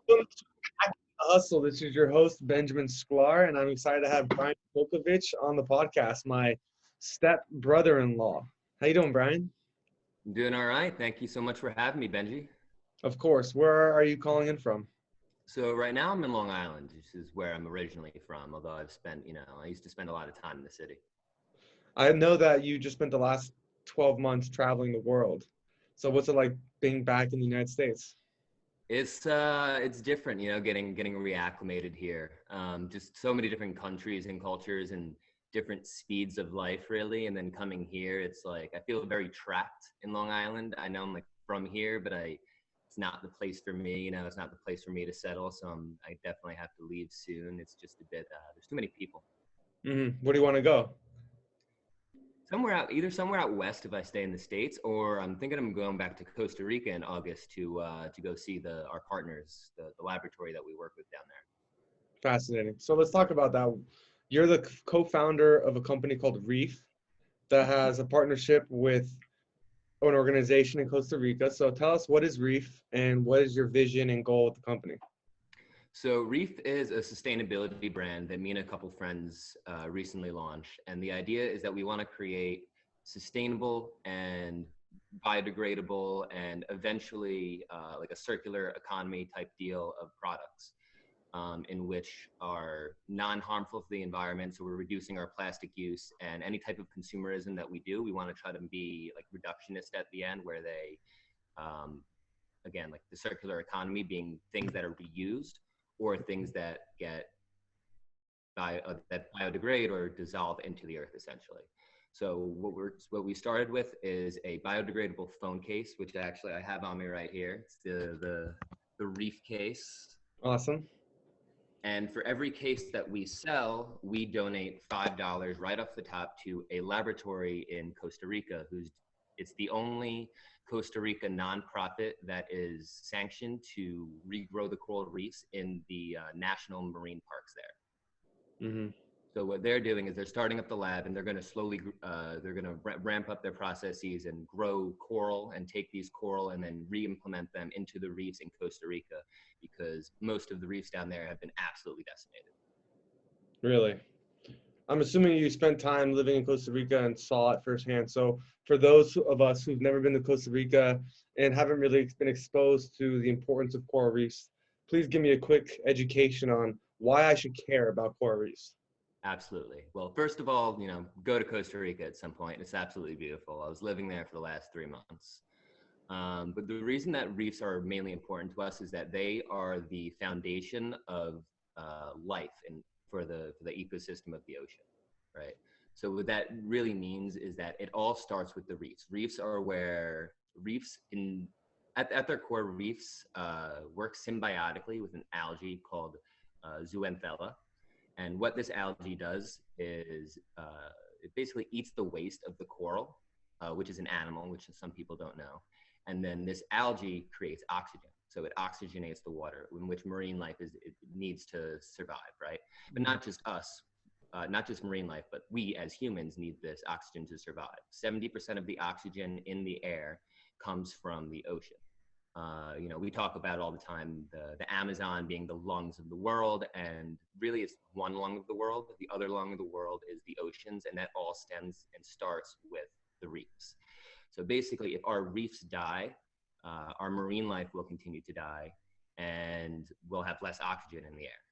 Welcome to Hustle. This is your host, Benjamin Sklar, and I'm excited to have Brian Smocovich on the podcast, my step brother-in-law. How you doing, Brian? I'm doing all right. Thank you so much for having me, Benji. Of course. Where are you calling in from? So right now I'm in Long Island, which is where I'm originally from, although I used to spend a lot of time in the city. I know that you just spent the last 12 months traveling the world. So what's it like being back in the United States? It's different, getting reacclimated here. Just so many different countries and cultures and different speeds of life, really. And then coming here, it's like I feel very trapped in Long Island. I know I'm like from here, but it's not the place for me. It's not the place for me to settle. So I definitely have to leave soon. It's just a bit. There's too many people. Where do you want to go? Either somewhere out west if I stay in the States, or I'm thinking I'm going back to Costa Rica in August to go see our partners, the laboratory that we work with down there. Fascinating. So let's talk about that. You're the co-founder of a company called Reif that has a partnership with an organization in Costa Rica. So tell us, what is Reef and what is your vision and goal with the company? So Reif is a sustainability brand that me and a couple friends recently launched. And the idea is that we want to create sustainable and biodegradable and eventually like a circular economy type deal of products in which are non-harmful to the environment. So we're reducing our plastic use, and any type of consumerism that we do, we want to try to be like reductionist at the end, where they, again, like the circular economy being things that are reused or things that that biodegrade or dissolve into the earth, essentially. So what we started with is a biodegradable phone case, which actually I have on me right here. It's the Reef case. Awesome. And for every case that we sell, we donate $5 right off the top to a laboratory in Costa Rica, it's the only Costa Rica nonprofit that is sanctioned to regrow the coral reefs in the national marine parks there. Mm-hmm. So what they're doing is they're starting up the lab, and they're going to slowly, they're going to ramp up their processes and grow coral and take these coral and then re-implement them into the reefs in Costa Rica, because most of the reefs down there have been absolutely decimated. Really? I'm assuming you spent time living in Costa Rica and saw it firsthand. So for those of us who've never been to Costa Rica and haven't really been exposed to the importance of coral reefs, please give me a quick education on why I should care about coral reefs. Absolutely. Well, first of all, go to Costa Rica at some point. It's absolutely beautiful. I was living there for the last 3 months. But the reason that reefs are mainly important to us is that they are the foundation of life and for the ecosystem of the ocean, right? So what that really means is that it all starts with the reefs. Reefs are where reefs at their core, reefs work symbiotically with an algae called zooxanthellae. And what this algae does is it basically eats the waste of the coral, which is an animal, which some people don't know. And then this algae creates oxygen. So it oxygenates the water, in which marine life it needs to survive, right? But not just us, not just marine life, but we as humans need this oxygen to survive. 70% of the oxygen in the air comes from the ocean. We talk about all the time the Amazon being the lungs of the world, and really it's one lung of the world. The other lung of the world is the oceans, and that all stems and starts with the reefs. So basically, if our reefs die, our marine life will continue to die, and we'll have less oxygen in the air.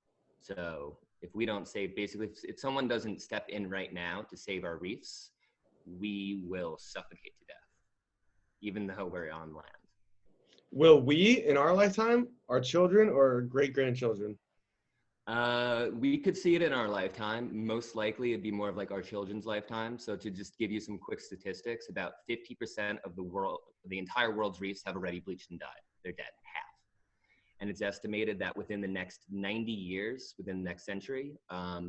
So if we don't save, basically, if someone doesn't step in right now to save our reefs, we will suffocate to death, even though we're on land. Will we, in our lifetime, our children or great-grandchildren? We could see it in our lifetime. Most likely it'd be more of like our children's lifetime. So to just give you some quick statistics, about 50% of the entire world's reefs have already bleached and died. They're dead, half. And it's estimated that within the next 90 years, within the next century,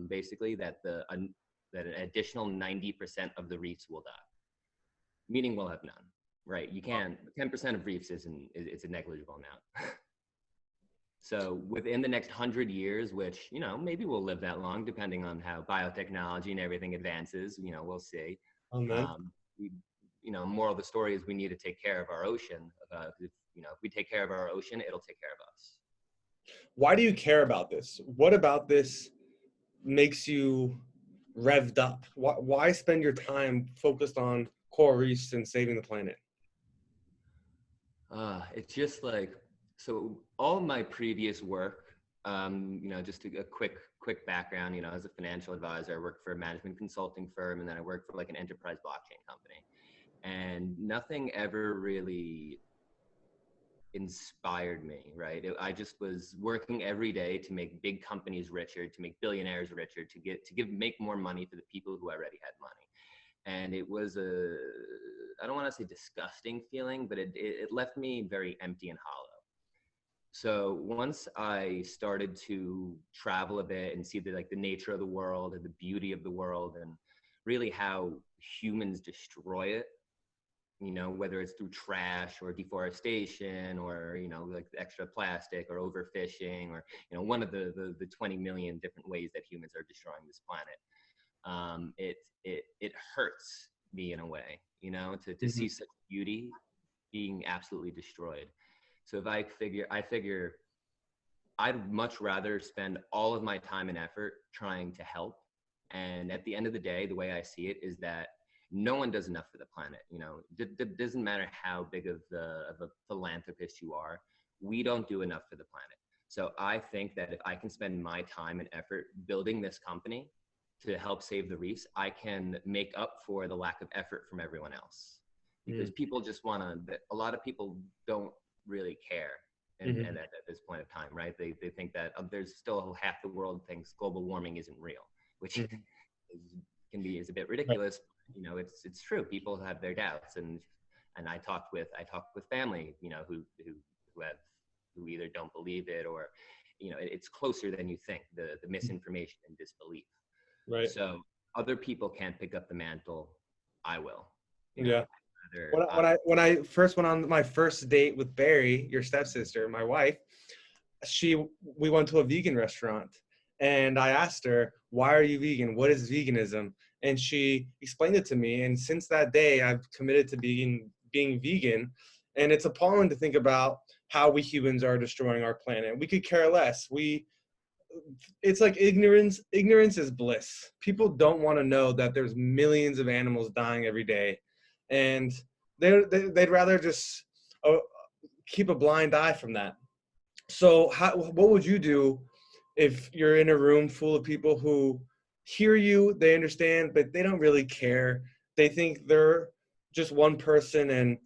basically that an additional 90% of the reefs will die, meaning we'll have none, right? You can't, 10% of reefs it's a negligible amount. So within the next 100 years, which, maybe we'll live that long, depending on how biotechnology and everything advances, we'll see. Oh, man. Moral of the story is we need to take care of our ocean. If we take care of our ocean, it'll take care of us. Why do you care about this? What about this makes you revved up? Why spend your time focused on coral reefs and saving the planet? It's just like, so all my previous work, just a quick background, as a financial advisor, I worked for a management consulting firm, and then I worked for like an enterprise blockchain company. And nothing ever really inspired me, right? I just was working every day to make big companies richer, to make billionaires richer, make more money for the people who already had money. And it was I don't want to say disgusting feeling, but it left me very empty and hollow. So once I started to travel a bit and see the nature of the world and the beauty of the world and really how humans destroy it, whether it's through trash or deforestation or, like extra plastic or overfishing or, one of the 20 million different ways that humans are destroying this planet. It hurts me in a way, to see such beauty being absolutely destroyed. So if I figure I'd much rather spend all of my time and effort trying to help. And at the end of the day, the way I see it is that no one does enough for the planet. It doesn't matter how big of a philanthropist you are. We don't do enough for the planet. So I think that if I can spend my time and effort building this company to help save the reefs, I can make up for the lack of effort from everyone else. Because people just a lot of people don't really care. And at this point of time, right? They think that there's still half the world thinks global warming isn't real, which is a bit ridiculous. It's true. People have their doubts, and I talked with family, who either don't believe it or, it's closer than you think, the misinformation and disbelief. Right. So other people can't pick up the mantle. I will. Yeah. When I first went on my first date with Barry, your stepsister, my wife, we went to a vegan restaurant, and I asked her, "Why are you vegan? What is veganism?" And she explained it to me. And since that day, I've committed to being vegan. And it's appalling to think about how we humans are destroying our planet. We could care less. It's like ignorance. Ignorance is bliss. People don't want to know that there's millions of animals dying every day, and they'd rather just keep a blind eye from that. So what would you do if you're in a room full of people who hear you, they understand, but they don't really care? They think they're just one person, and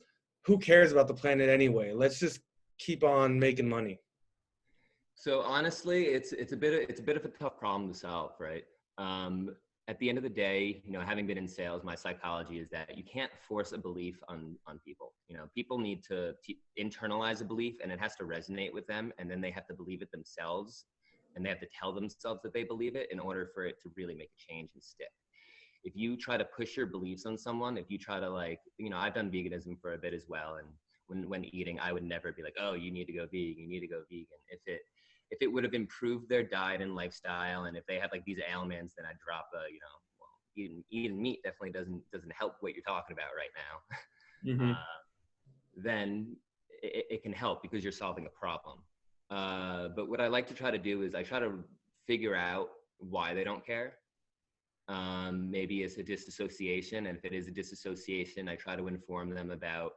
who cares about the planet anyway? Let's just keep on making money. So honestly, it's a bit of a tough problem to solve, right? At the end of the day, having been in sales, my psychology is that you can't force a belief on people. People need to internalize a belief, and it has to resonate with them, and then they have to believe it themselves, and they have to tell themselves that they believe it in order for it to really make a change and stick. If you try to push your beliefs on someone, if you try to I've done veganism for a bit as well, and when eating, I would never be like, oh, you need to go vegan, you need to go vegan. If it would have improved their diet and lifestyle, and if they have like these ailments, then I'd drop eating meat definitely doesn't help what you're talking about right now. Then it can help because you're solving a problem. But what I like to try to do is I try to figure out why they don't care. Maybe it's a disassociation, and if it is a disassociation, I try to inform them about,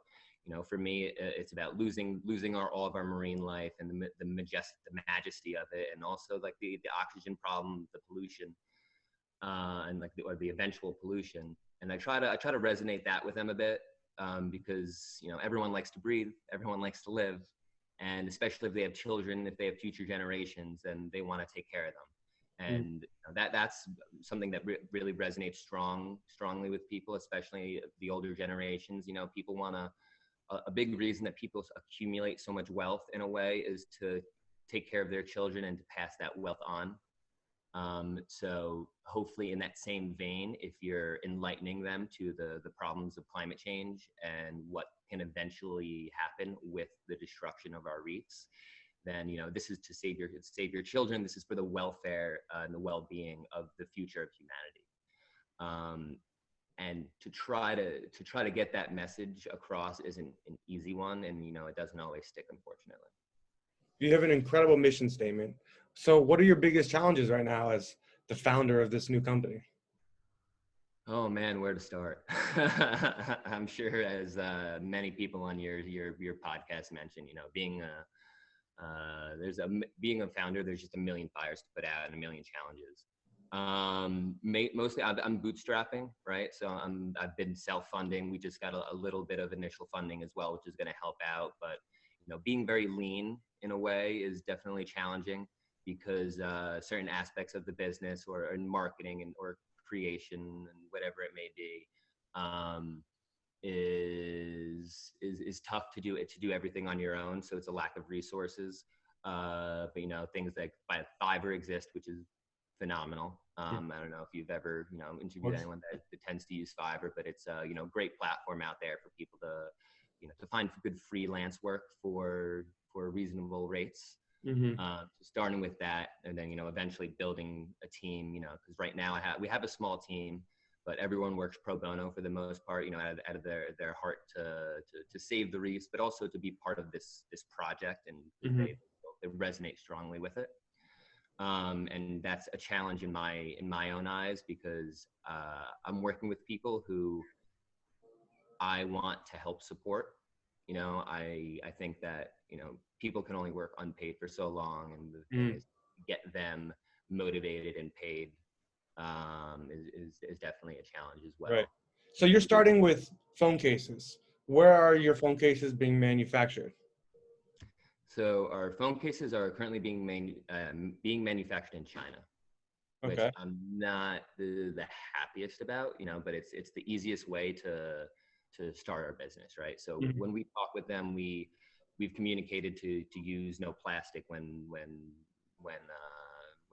for me, it's about losing all of our marine life and the majesty of it, and also like the oxygen problem, the pollution, and or the eventual pollution. And I try to resonate that with them a bit, because everyone likes to breathe, everyone likes to live, and especially if they have children, if they have future generations, then they want to take care of them. And that's something that really resonates strongly with people, especially the older generations. People want to. A big reason that people accumulate so much wealth in a way is to take care of their children and to pass that wealth on. So hopefully in that same vein, if you're enlightening them to the problems of climate change and what can eventually happen with the destruction of our reefs, then this is to save your children. This is for the welfare and the well-being of the future of humanity. And to try to get that message across isn't an easy one, and it doesn't always stick, unfortunately. You have an incredible mission statement. So what are your biggest challenges right now as the founder of this new company? Oh man, where to start? I'm sure, as many people on your podcast mentioned, being a being a founder, there's just a million fires to put out and a million challenges. Mostly I'm bootstrapping, right? So I've been self-funding. We just got a little bit of initial funding as well, which is going to help out. But being very lean in a way is definitely challenging because certain aspects of the business or in marketing or creation and whatever it may be, um, is tough to do everything on your own. So it's a lack of resources. But things like Fiverr exist, which is phenomenal. I don't know if you've ever interviewed anyone that tends to use Fiverr, but it's a great platform out there for people to find good freelance work for reasonable rates. Mm-hmm. So starting with that, and then eventually building a team. Because right now we have a small team, but everyone works pro bono for the most part. Out of their heart to save the reefs, but also to be part of this project, and Mm-hmm. they resonate strongly with it. And that's a challenge in my own eyes because I'm working with people who I want to help support. I think that people can only work unpaid for so long, and the thing is get them motivated and paid is definitely a challenge as well. Right. So you're starting with phone cases. Where are your phone cases being manufactured? So our phone cases are currently being manufactured in China, which Okay. I'm not the happiest about, but it's the easiest way to start our business, right? So Mhm. when we talk with them, we've communicated to use no plastic when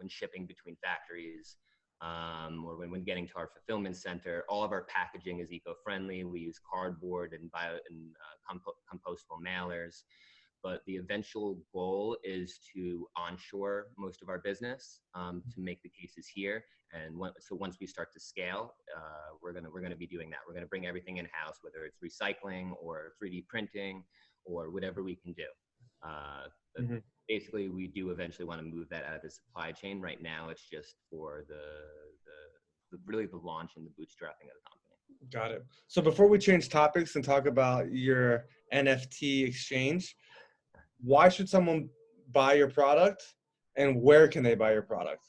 shipping between factories, or when getting to our fulfillment center. All of our packaging is eco-friendly. We use cardboard and compostable mailers. But the eventual goal is to onshore most of our business, to make the cases here. And so once we start to scale, we're gonna be doing that. We're gonna bring everything in house, whether it's recycling or 3D printing or whatever we can do. But Mhm. basically, we do eventually want to move that out of the supply chain. Right now, it's just for really the launch and the bootstrapping of the company. Got it. So before we change topics and talk about your NFT exchange, why should someone buy your product and where can they buy your product?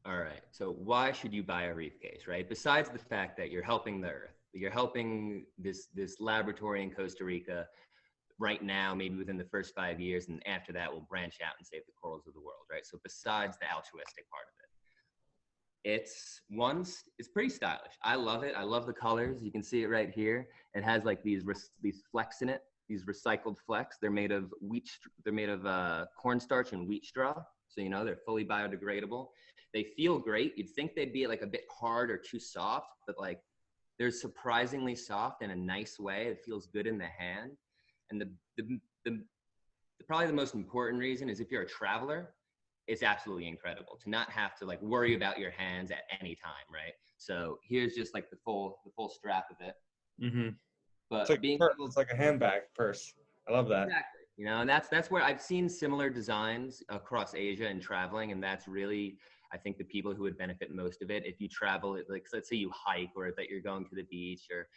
All right. So why should you buy a reef case, right? Besides the fact that you're helping the earth, you're helping this laboratory in Costa Rica right now, maybe within the first 5 years, and after that we'll branch out and save the corals of the world, right? So besides the altruistic part of it, it's pretty stylish. I love it. I love the colors. You can see it right here. It has like these flecks in it, these recycled flecks. They're made of cornstarch and wheat straw. So, they're fully biodegradable. They feel great. You'd think they'd be like a bit hard or too soft, but like they're surprisingly soft in a nice way. It feels good in the hand. And probably the most important reason is if you're a traveler, it's absolutely incredible to not have to like worry about your hands at any time, right? So here's just like the full strap of it. Mm-hmm. It's But like being able it's like a handbag purse. I love that. exactly, and that's where I've seen similar designs across Asia and traveling, and that's really I think the people who would benefit most of it. If you travel, like let's say you hike or that you're going to the beach, or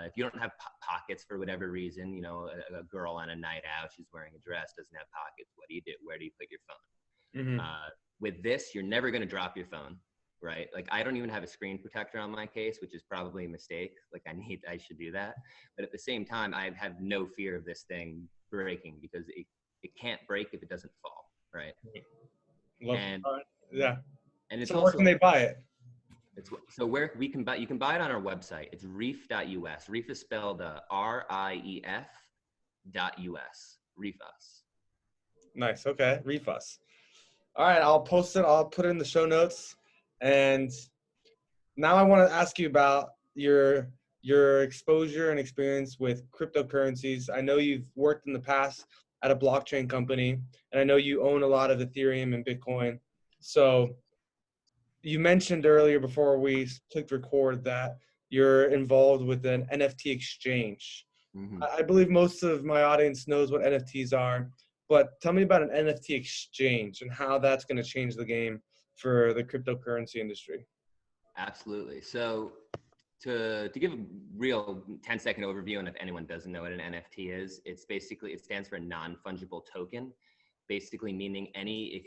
if you don't have pockets for whatever reason, a girl on a night out, she's wearing a dress, doesn't have pockets. What do you do? Where do you put your phone? Mm-hmm. With this, you're never going to drop your phone, right? Like I don't even have a screen protector on my case, which is probably a mistake. Like I should do that. But at the same time, I have no fear of this thing breaking because it can't break if it doesn't fall, right? Love. And Yeah. and it's So where also can they buy it? so where you can buy it on our website. It's reif.us. Reif is spelled RIEF.us. Reifus. Nice. Okay. Refus. All right. I'll post it. I'll put it in the show notes. And now I want to ask you about your exposure and experience with cryptocurrencies. I know you've worked in the past at a blockchain company, and I know you own a lot of Ethereum and Bitcoin. So you mentioned earlier before we clicked record that you're involved with an NFT exchange. Mm-hmm. I believe most of my audience knows what NFTs are, but tell me about an NFT exchange and how that's going to change the game for the cryptocurrency industry. Absolutely. So to give a real 10-second overview, and if anyone doesn't know what an NFT is, it's basically, it stands for non-fungible token, basically meaning it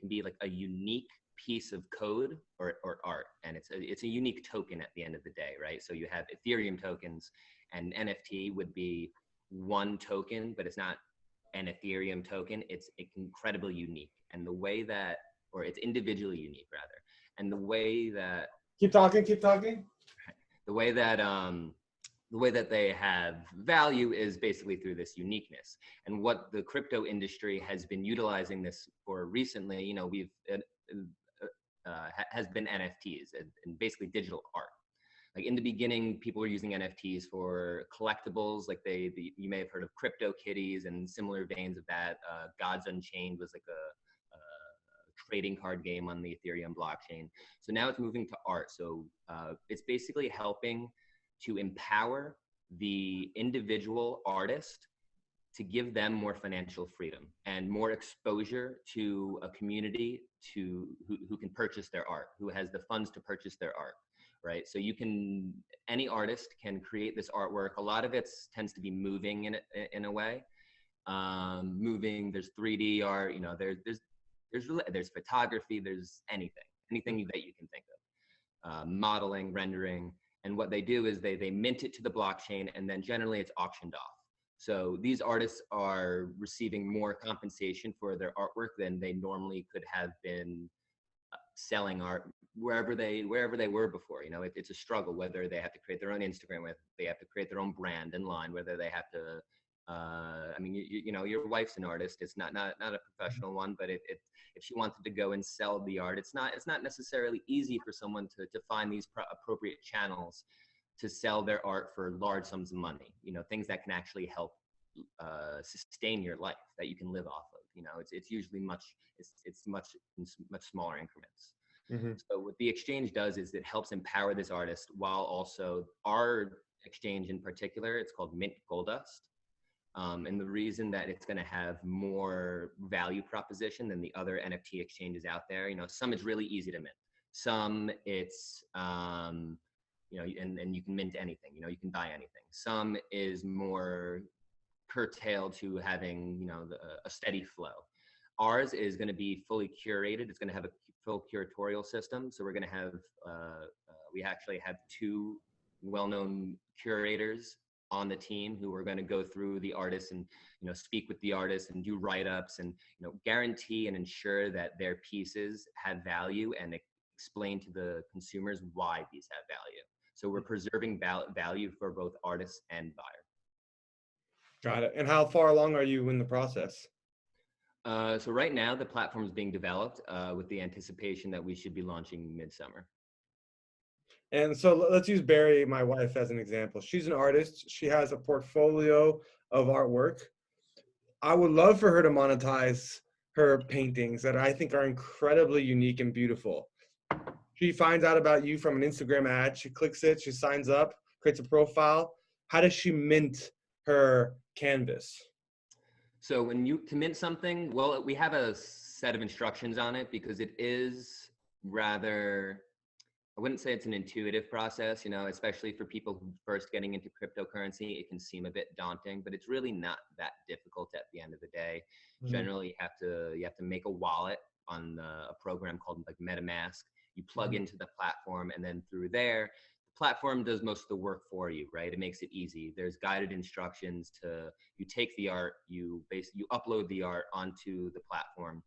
can be like a unique piece of code or art, and it's a unique token at the end of the day, right? So you have Ethereum tokens, and NFT would be one token, but it's not an Ethereum token. It's incredibly unique, and the way that, or it's individually unique rather, and the way that Keep talking, keep talking. the way that they have value is basically through this uniqueness. And what the crypto industry has been utilizing this for recently, you know, has been NFTs and basically digital art. Like in the beginning, people were using NFTs for collectibles, like you may have heard of crypto kitties and similar veins of that. Gods Unchained was like a trading card game on the Ethereum blockchain. So now it's moving to art. So it's basically helping to empower the individual artist to give them more financial freedom and more exposure to a community who can purchase their art, who has the funds to purchase their art, right? So any artist can create this artwork. A lot of it tends to be moving in a way. Moving, there's 3D art, you know, there's photography, there's anything that you can think of. Modeling, rendering, and what they do is they mint it to the blockchain, and then generally it's auctioned off. So these artists are receiving more compensation for their artwork than they normally could have been selling art wherever they were before. You know, it's a struggle, whether they have to create their own Instagram, whether they have to create their own brand in line, whether they have to I mean, you know, your wife's an artist. It's not a professional one, but if she wanted to go and sell the art, it's not necessarily easy for someone to find these appropriate channels to sell their art for large sums of money. You know, things that can actually help sustain your life, that you can live off of. You know, it's usually much smaller increments. Mm-hmm. So what the exchange does is it helps empower this artist, while also our exchange in particular, it's called Mint Goldust. And the reason that it's going to have more value proposition than the other NFT exchanges out there, you know, some it's really easy to mint. Some it's, you know, and you can mint anything, you know, you can buy anything. Some is more curtailed to having, you know, a steady flow. Ours is going to be fully curated. It's going to have a full curatorial system. So we're going to have, we actually have two well-known curators on the team who are going to go through the artists and, you know, speak with the artists and do write-ups and, you know, guarantee and ensure that their pieces have value and explain to the consumers why these have value. So we're preserving value for both artists and buyer. Got it. And how far along are you in the process? So right now the platform is being developed with the anticipation that we should be launching midsummer. And so let's use Barry, my wife, as an example. She's an artist. She has a portfolio of artwork. I would love for her to monetize her paintings that I think are incredibly unique and beautiful. She finds out about you from an Instagram ad. She clicks it. She signs up, creates a profile. How does she mint her canvas? So to mint something, well, we have a set of instructions on it because it is rather, I wouldn't say it's an intuitive process, you know, especially for people who first getting into cryptocurrency, it can seem a bit daunting, but it's really not that difficult at the end of the day. Mm-hmm. Generally, you have to make a wallet on a program called like MetaMask. You plug mm-hmm. into the platform, and then through there, the platform does most of the work for you, right? It makes it easy. There's guided instructions you take the art, you upload the art onto the platform.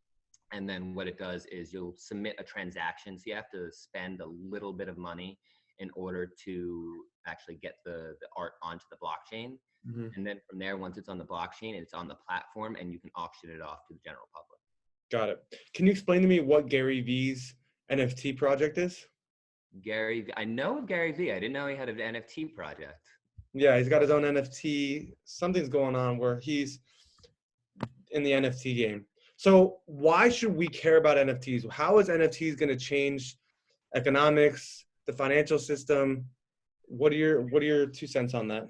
And then what it does is you'll submit a transaction. So you have to spend a little bit of money in order to actually get the art onto the blockchain. Mm-hmm. And then from there, once it's on the blockchain, it's on the platform and you can auction it off to the general public. Got it. Can you explain to me what Gary V's NFT project is? I know of Gary V. I didn't know he had an NFT project. Yeah, he's got his own NFT. Something's going on where he's in the NFT game. So why should we care about NFTs? How is NFTs going to change economics, the financial system? What are your 2 cents on that?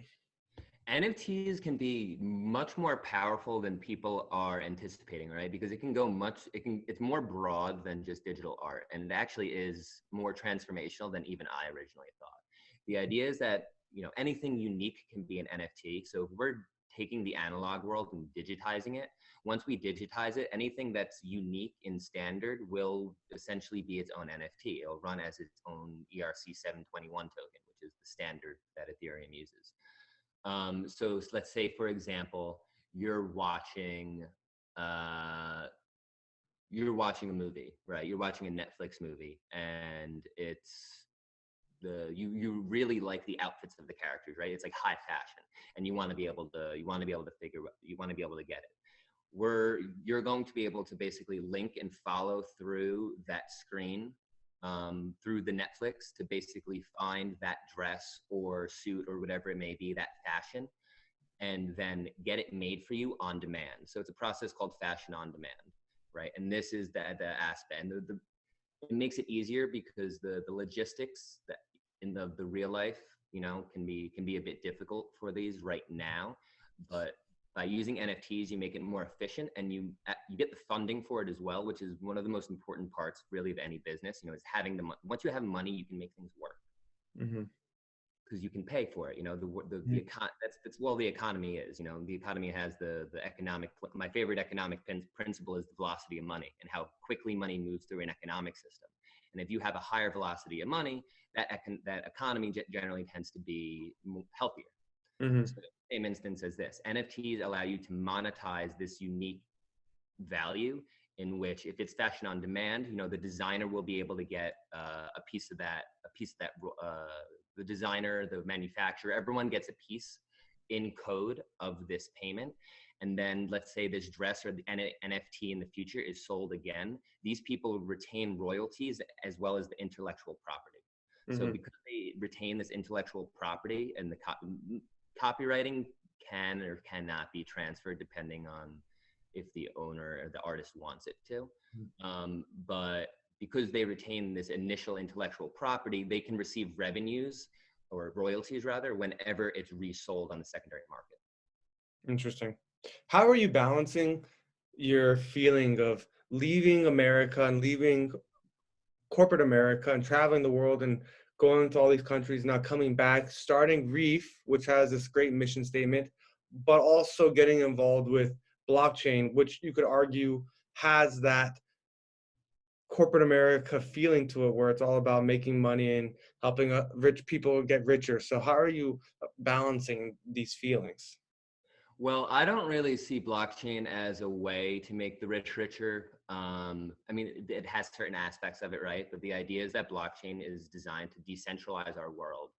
NFTs can be much more powerful than people are anticipating, right? Because it can go it's more broad than just digital art. And it actually is more transformational than even I originally thought. The idea is that, anything unique can be an NFT. So if we're taking the analog world and digitizing it, once we digitize it, anything that's unique in standard will essentially be its own NFT. It'll run as its own ERC-721 token, which is the standard that Ethereum uses. So let's say, for example, uh, you're watching a movie, right? You're watching a Netflix movie, and you really like the outfits of the characters, right? It's like high fashion, and you want to be able to get it. You're going to be able to basically link and follow through that screen, through the Netflix, to basically find that dress or suit or whatever it may be, that fashion, and then get it made for you on demand. So it's a process called fashion on demand, right? And this is the aspect. And it makes it easier because the logistics that in the real life, can be a bit difficult for these right now. But by using NFTs, you make it more efficient, and you get the funding for it as well, which is one of the most important parts, really, of any business. Is having once you have money, you can make things work. Mm-hmm. Because you can pay for it. The economy is. The economy has the economic. My favorite economic principle is the velocity of money, and how quickly money moves through an economic system. And if you have a higher velocity of money, that economy generally tends to be healthier. Mm-hmm. So the same instance as this, NFTs allow you to monetize this unique value, in which, if it's fashion on demand, the designer will be able to get a piece of that. The designer, the manufacturer, everyone gets a piece in code of this payment. And then let's say this dress or the NFT in the future is sold again. These people retain royalties as well as the intellectual property. Mm-hmm. So because they retain this intellectual property, and the copywriting can or cannot be transferred depending on if the owner or the artist wants it to. But because they retain this initial intellectual property, they can receive revenues, or royalties rather, whenever it's resold on the secondary market. Interesting. How are you balancing your feeling of leaving America and leaving corporate America and traveling the world and going to all these countries, now coming back, starting Reef, which has this great mission statement, but also getting involved with blockchain, which you could argue has that corporate America feeling to it, where it's all about making money and helping rich people get richer. So how are you balancing these feelings? Well, I don't really see blockchain as a way to make the rich richer. I mean, it has certain aspects of it, right? But the idea is that blockchain is designed to decentralize our world,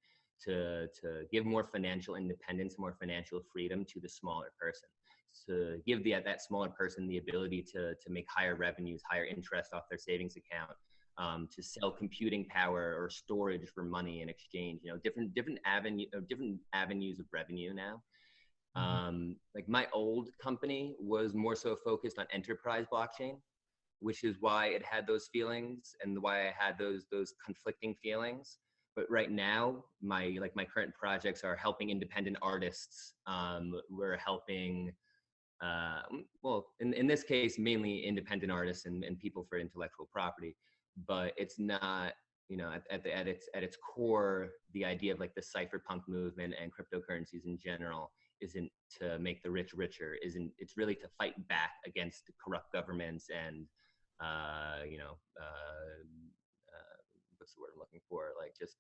to give more financial independence, more financial freedom to the smaller person, to give that smaller person the ability to make higher revenues, higher interest off their savings account, to sell computing power or storage for money in exchange. Different avenues of revenue now. Like my old company was more so focused on enterprise blockchain, which is why it had those feelings and why I had those conflicting feelings. But right now, my current projects are helping independent artists. We're helping, well, in this case, mainly independent artists and people for intellectual property. But it's not, at its core, the idea of like the cypherpunk movement and cryptocurrencies in general isn't to make the rich richer. It's really to fight back against corrupt governments and what's the word I'm looking for? Like just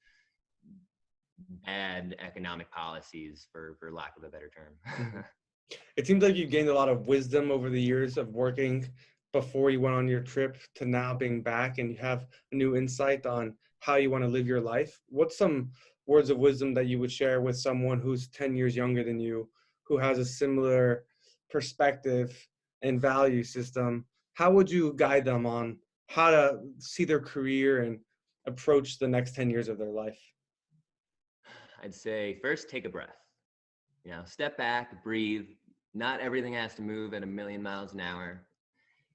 bad economic policies, for lack of a better term. It seems like you gained a lot of wisdom over the years of working before you went on your trip to now being back, and you have a new insight on how you want to live your life. What's some words of wisdom that you would share with someone who's 10 years younger than you, who has a similar perspective and value system? How would you guide them on how to see their career and approach the next 10 years of their life? I'd say first, take a breath. Step back, breathe. Not everything has to move at 1,000,000 miles an hour.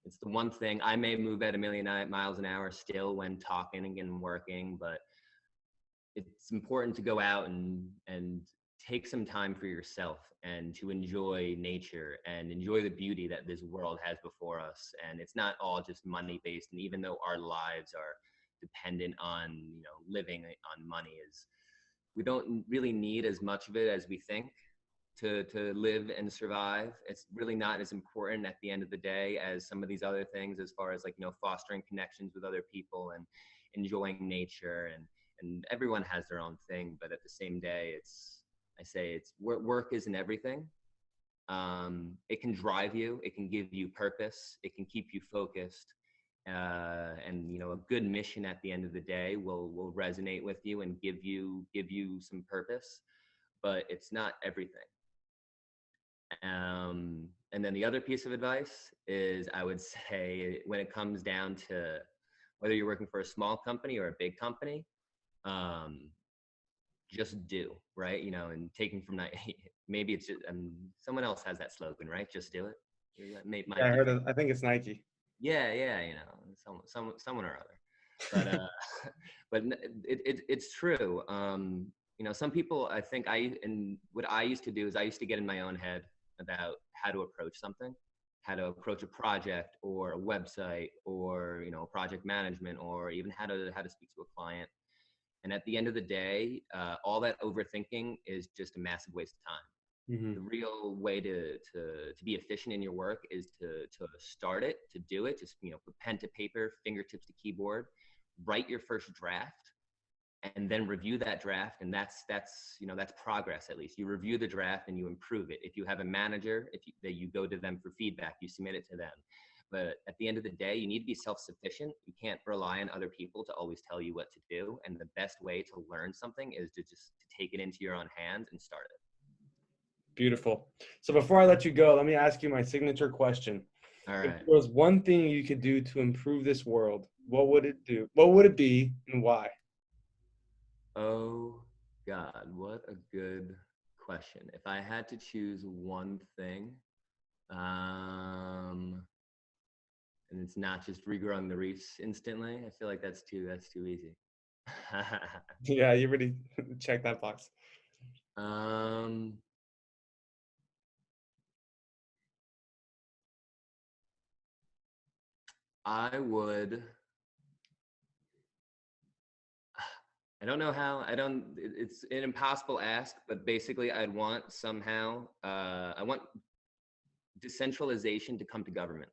It's the one thing. I may move at 1,000,000 miles an hour still when talking and working, but it's important to go out and take some time for yourself and to enjoy nature and enjoy the beauty that this world has before us. And it's not all just money based. And even though our lives are dependent on, living on money, is we don't really need as much of it as we think to live and survive. It's really not as important at the end of the day as some of these other things, as far as like, fostering connections with other people and enjoying nature. And everyone has their own thing, but at the same day, I say it's work isn't everything. It can drive you, it can give you purpose, it can keep you focused. And a good mission at the end of the day will resonate with you and give you some purpose, but it's not everything. And then the other piece of advice is, I would say, when it comes down to whether you're working for a small company or a big company, just do, right? And taking from that, maybe it's just, someone else has that slogan, right? Just do it. Yeah, I heard it. I think it's Nike. Yeah, someone or other. But but it's true. Some people, I think what I used to do is I used to get in my own head about how to approach something, how to approach a project or a website or project management, or even how to speak to a client. And at the end of the day, all that overthinking is just a massive waste of time. Mm-hmm. The real way to be efficient in your work is to start it, to do it, just put pen to paper, fingertips to keyboard, write your first draft, and then review that draft. And that's progress. At least you review the draft and you improve it. If you have a manager, that you go to them for feedback, you submit it to them. But at the end of the day, you need to be self-sufficient. You can't rely on other people to always tell you what to do. And the best way to learn something is to take it into your own hands and start it. Beautiful. So before I let you go, let me ask you my signature question. All right. If there was one thing you could do to improve this world, what would it do? What would it be, and why? Oh God, what a good question. If I had to choose one thing, and it's not just regrowing the reefs instantly, I feel like that's too easy. Yeah, you already checked that box. I would. I don't know how. It's an impossible ask, but basically, I want decentralization to come to government.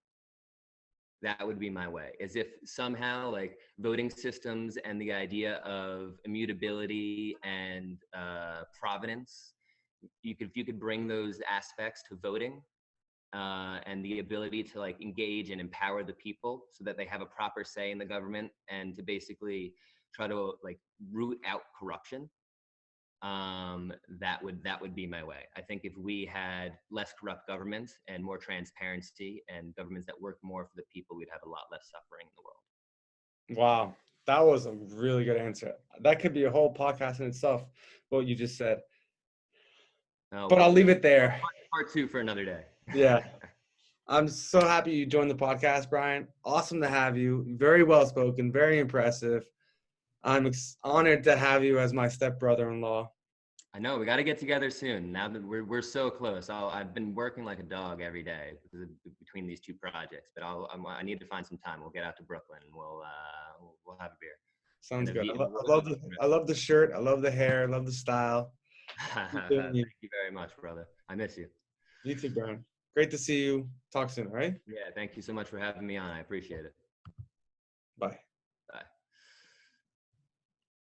That would be my way. As if somehow, like, voting systems and the idea of immutability and provenance, if you could bring those aspects to voting, and the ability to like engage and empower the people so that they have a proper say in the government, and to basically try to like root out corruption. That would be my way. I think if we had less corrupt governments and more transparency and governments that work more for the people, we'd have a lot less suffering in the world. Wow, that was a really good answer. That could be a whole podcast in itself, what you just said. But I'll leave it there. Part 2 for another day. Yeah. I'm so happy you joined the podcast, Brian. Awesome to have you. Very well spoken, very impressive. I'm honored to have you as my stepbrother-in-law. I know, we got to get together soon. Now that we're so close. I've been working like a dog every day between these two projects, but I need to find some time. We'll get out to Brooklyn and we'll have a beer. Sounds good. I love the shirt. I love the hair. I love the style. Thank you very much, brother. I miss you. You too, Brian. Great to see you. Talk soon, all right? Yeah, thank you so much for having me on. I appreciate it.